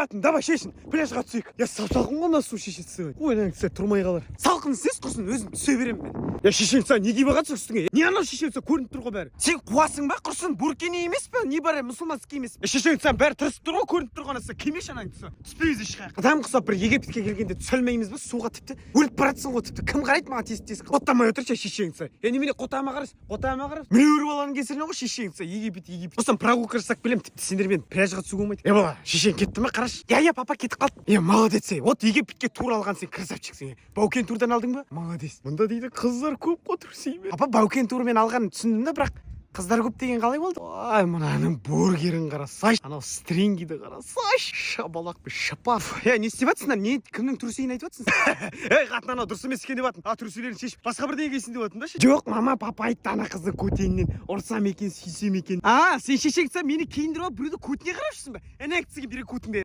қатын, давай шешін, пляжға түсейік. Я салқын ғой мына су шешесі. Ой, мына кісі тұрмай қалар. Салқын сіз құрсын, өзім түсе беремін мен. Я шешең саған не киіп алғансың үстіңе? Не анау шешең саған көрініп тұр ғой бәрі. Сен қуасың ба құрсын, буркини емес пе? Не бар мұсылманский емес. Шешең саған бәрі тырысып тұр ғой, көрініп тұрғаны сен кимеші анаңды түсі. Түспейміз ешқайда. Адам құсап бір Египетке келгенде түсе алмаймыз ба? Суға тіпті өліп баратсың ғой тіпті. Кім қарайды маған тез-тез? Қотамай отыршы шешең саған. Немене қотама қарайсың? Қотама қарайсың. Міне баланың кесірінен ғой шешең саған. Египет. Осыдан прогулка жасап келемін, тіпті сендермен пляжға түсуге болмайды. Бала, шешең кетті ме? Қарашы. Я, папа кетіп қалды. Молодец. Вот Египетке тур алған сен красавчиксің. Баукен турдан алдың ба? Молодец. Мұнда дейді қыздар көп қой тұрсың. Папа Баукен турмен алғанын түсіндім да, бірақ қыздар көп деген қалай болды? Ай, мынаның бургерін қарасайшы. Анау стрингиді қарасайшы. Шабалақ пе шапав. Не істеп жатсыңдар? Не кімнің трусейін айтып жатсың? Ей, қатын анау дұрыс емес екен деп жатыр. Трусейлерін шешіп, басқа бірдеңе киесің деп жатыр да ше. Жоқ, мама, папа айтты ана қызды көтеннен ұрсам екен, сүйсем екен. Сен шешең сен мені киіндіріп алып біреуді көтіне қарап жүрсің ба? Әне кісіге бере көтіңде.